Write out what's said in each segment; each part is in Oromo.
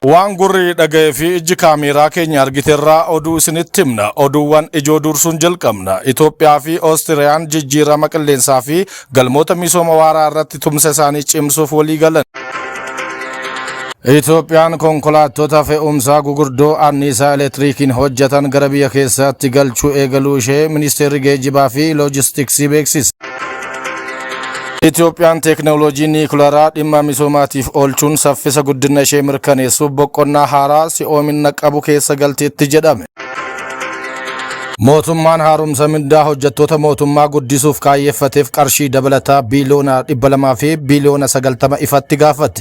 Waan gurri dhaga'ee fi ijji kaameeraa keenya argiterraa oduu isinitti himna. Oduuwwan ijoo dursuun jalqabna. Itoophiyaa fi Oostiriyaan jijjiirama qilleensaa fi galmoota misooma waaraa irratti tumsa isaanii cimsuuf walii galan. Itoophiyaan konkolaattota fe'umsaa gugurdoo anniisaa elektiriikiin hojjetan gara biyya keessaatti galchuu eegaluu ishee ministeerri geejjibaa fi loojistiksii beeksise. Itoophiyaan teeknooloojii niikuleeraa dhimma misoomaatiif oolchuun saffisa guddina ishee mirkaneessuuf boqonnaa haaraa si'oomina qabu keessa galteetti jedhame. Mootummaan haaromsa mindaa hojjettoota mootummaa guddisuuf kaayyeeffateef qarshii dabalataa biiliyoona 200 fi biiliyoona 90 ifatti gaafate.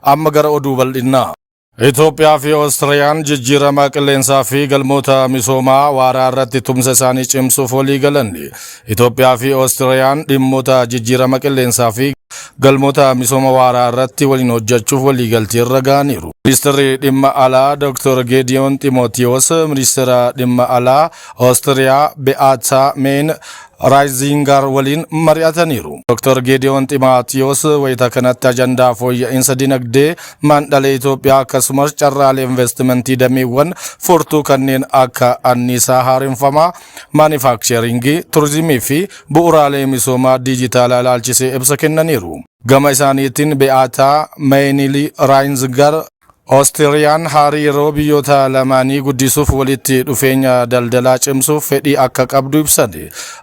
Amma gara oduu bal'innaa. Itoophiyaa fi Oostiriyaan jijjiirama qilleensaa fi galmoota misoomaa waaraa irratti tumsa isaanii cimsuuf walii galan. Itoophiyaa fi Oostiriyaan dhimmoota jijjiirama qilleensaa fi galmoota misooma waaraa irratti waliin hojjechuuf walii galtee irra ga'aniiru. Ministeerri dhimma alaa Dr. Geediyoon Ximootiyoos ministeera dhimma alaa Oostiriyaa Be'aataa Meen Raayizingar waliin mari'ataniiru. Dr. Geediyoon Ximootiyoos wayita kanatti ajandaa fooyya'insa dinagdee mandhalee Itoophiyaa akkasumas carraalee investimentii dameewwan furtuu kanneen akka anniisaa haaromfamaa, maanifaakscharingii, turizimii fi bu'uuraalee misoomaa diijitaalaa ilaalchisee ibsa kennaniiru. Gama isaaniitiin Be'aataa Meen Raayizingar Oostiriyaan hariiroo biyyoota lamaanii guddisuuf walitti dhufeenya daldalaa cimsuuf fedhii akka qabdu ibsan.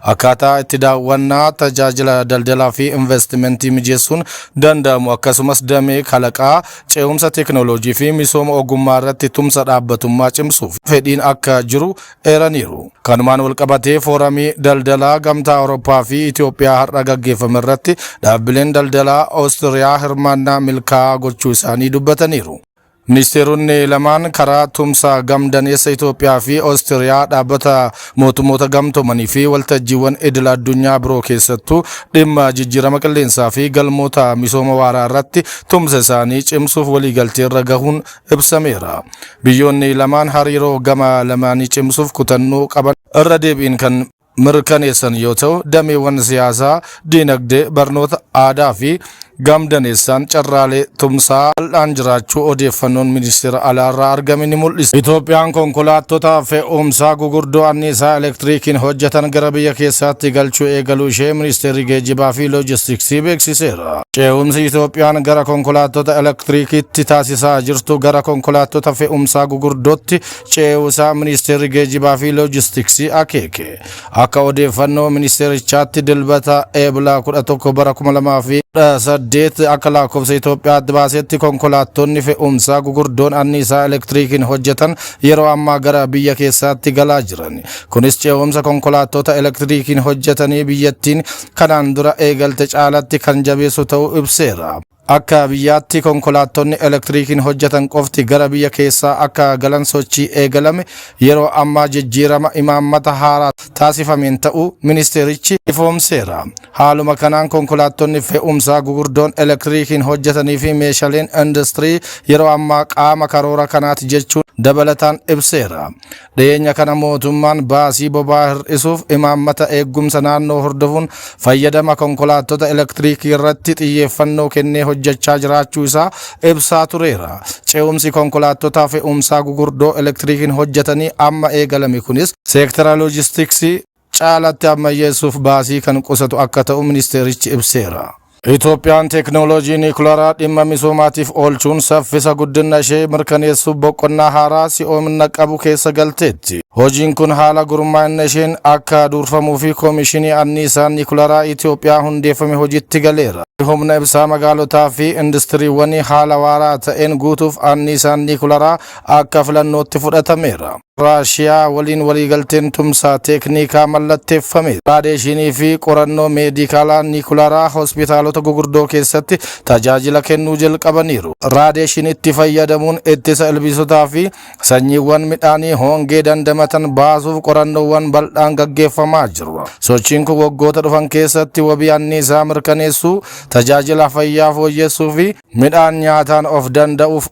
Akkaataa itti daawwannaa tajaajila daldalaa fi investimentii mijeessuun danda'amu akkasumas damee kalaqaa ce'umsa teeknooloojii fi misooma ogummaa irratti tumsa dhaabbatummaa cimsuuf fedhiin akka jiru eeraniiru. Kanumaan walqabatee fooramii daldalaa gamtaa Awurooppaa fi Itoophiyaa har'a gaggeeffame irratti dhaabbileen daldalaa Oostiriyaa hirmaannaa milkaa'aa gochuu isaanii dubbataniiru. Ministeeronni lamaan karaa tumsa gamdaneessa Itoophiyaa fi Oostiriyaa dhaabbata mootummoota gamtoomanii fi waltajjiiwwan idil addunyaa biroo keessattuu dhimma jijjiirama qilleensaa fi galmoota misooma waaraa irratti tumsa isaanii cimsuuf waliigaltee irra gahuun ibsameera. Biyyoonni lamaan hariiroo gama lamaanii cimsuuf kutannoo qaban irra deebiin kan mirkaneessan yoo ta'u, dameewwan siyaasaa, diinagdee, barnoota, aadaa fi gamdaneessaan carraalee tumsaa bal'aan jiraachuu odeeffannoon ministeera alaarraa argame ni mul'isa. Itoophiyaan konkolaattota fe'umsaa gugurdoo anniisaa elektiriikiin hojjetan gara biyya keessaatti galchuu eegaluu ishee ministeerri geejjibaa fi loojistiksii beeksiseera. Ce'umsi Itoophiyaan gara konkolaattota elektiriikiitti taasisaa jirtu gara konkolaattota fe'umsaa gugurdootti ce'uusaa ministeerri geejjibaa fi loojistiksii akeeke. Akka odeeffannoo ministeerichaatti dilbata eebila 11 bara 2008 akka lakkoofsa Itoophiyaatti baasetti konkolaattonni fe'umsaa gugurdoon anniisaa elektiriikiin hojjetan yeroo ammaa gara biyya keessaatti galaa jiran. Kunis ce'umsa konkolaattota elektiriikiin hojjetanii biyyattiin kanaan dura eegalte caalatti kan jabeessu ta'uu ibseera. Akka biyyaatti konkolaattonni elektiriikiin hojjetan qofti gara biyya keessaa akka galan sochii eegalame yeroo ammaa jijjiirama imaammata haaraa taasifameen ta'uu ministeerichi ifoomseera. Haaluma kanaan konkolaattonni fe'umsaa gugurdoon elektiriikiin hojjetanii fi meeshaaleen industirii yeroo ammaa qaama karoora kanaati jechuun dabalataan ibseera. Dhiyeenya kana mootummaan baasii boba'aa hir'isuuf imaammata eegumsa naannoo hordofuun fayyadama konkolaattota elektiriikii irratti xiyyeeffannoo kennee hojjechaa jiraachuu isaa ibsaa tureera. Ce'umsi konkolaattota fe'umsaa gugurdoo elektiriikiin hojjetanii amma eegalame kunis seektara loojistiksii caalatti ammayyeessuuf baasii kan qusatu akka ta'u ministeerichi ibseera. Itoophiyaan teeknooloojii niikuleeraa dhimma misoomaatiif oolchuun saffisa guddina ishee mirkaneessuuf boqonnaa haaraa si'oomina qabu keessa galteetti. Hojiin kun haala gurmaa'ina isheen akka durfamuu fi koomishinii anniisaa niikuleeraa Itoophiyaa hundeeffame hojiitti galeera. Humna ibsaa magaalotaa fi industiriiwwanii haala waaraa ta'een guutuuf anniisaan niikuleeraa akka filannootti fudhatameera. Raashiyaa waliin waliigalteen tumsaa teeknikaa mallatteeffame. Raadeeshinii fi qorannoo meedikaalaa niikuleeraa hospitaalota gugurdoo keessatti tajaajila kennuu jalqabaniiru. Raadeeshiniitti fayyadamuun ittisa ilbiisotaa fi sanyiiwwan midhaanii hongee dandamatan baasuuf qorannoowwan bal'aan gaggeeffamaa jiru. Sochiin kun waggoota dhufan keessatti wabii anniisaa mirkaneessuu, tajaajila fayyaa fooyyessuu fi midhaan nyaataan of danda'uuf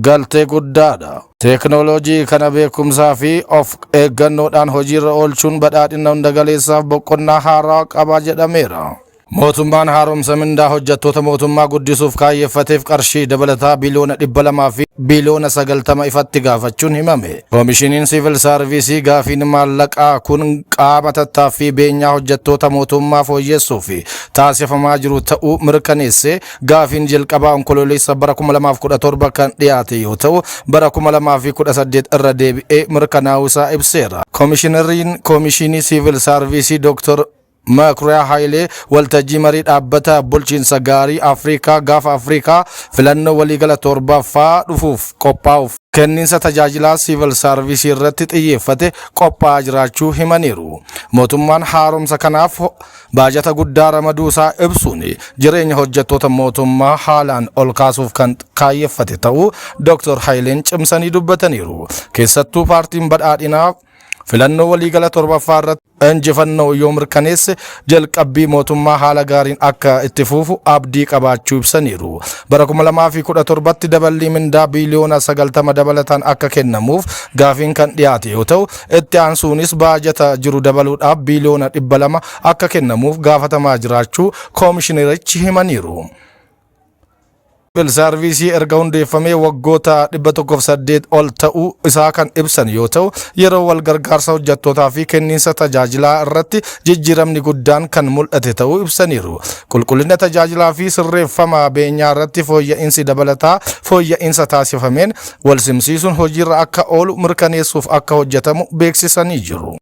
galtee guddaadha. Teeknooloojii kana beekumsaa fi of eeggannoodhaan hojiirra oolchuun badhaadhina hunda galeessaaf boqonnaa haaraa qaba jedhameera. mootummaan haaromsa mindaa hojjettoota mootummaa guddisuuf kaayeffateef qarshii dabalataa biliyoona 200 fi biliyoona 90 ifatti gaafachuun himame. Koomishiniin Siivil Saarviisii gaafiin maallaqaa kun qaama tattaaffii beenyaa hojjettoota mootummaa fooyyessuuf taasifamaa jiru ta'uu mirkaneesse. Gaafiin jalqabaa onkololeessa bara 2017 kan dhiyaate yoo ta'u bara 2018 irra deebi'ee mirkanaa'uusaa ibseera. Koomishinii Siivil Saarviisii Dr. Makuriyaa Haayilee waltajjii marii dhaabbata bulchiinsa gaarii Afrikaa gaafa Afrikaa filannoo waliigala torbaffaa dhufuuf qophaa'uuf kenniinsa tajaajilaa siivil saarviisii irratti xiyyeeffate qophaa'aa jiraachuu himaniiru. Mootummaan haaromsa kanaaf baajata guddaa ramaduusaa ibsuun jireenya hojjettoota mootummaa haalaan ol kaasuuf kan kaayeffate ta'uu Dr. Haayileen cimsanii dubbataniiru. Keessattuu paartiin badhaadhinaa filannoo waliigala torbaffaa irratti injifannoo yoo mirkaneesse jalqabbii mootummaa haala gaariin akka itti fufu abdii qabaachuu ibsaniiru. Bara 2017tti daballii mindaa biliyoona 90 dabalataan akka kennamuuf gaafiin kan dhiyaate yoo ta'u itti aansuunis baajata jiru dabaluudhaaf biliyoona 200 akka kennamuuf gaafatamaa jiraachuu koomishinerichi himaniiru. Siivil Saarviisii erga hundeeffamee waggoota 108 ol ta'uu isaa kan ibsan yoo ta'u yeroo wal gargaarsa hojjettootaa fi kenniinsa tajaajilaa irratti jijjiiramni guddaan kan mul'ate ta'uu ibsaniiru. Qulqullina tajaajilaa fi sirreeffama beenyaa irratti fooyya'insi dabalataa fooyya'insa taasifameen wal simsiisuun hojiirra akka oolu mirkaneessuuf akka hojjetamu beeksisanii jiru.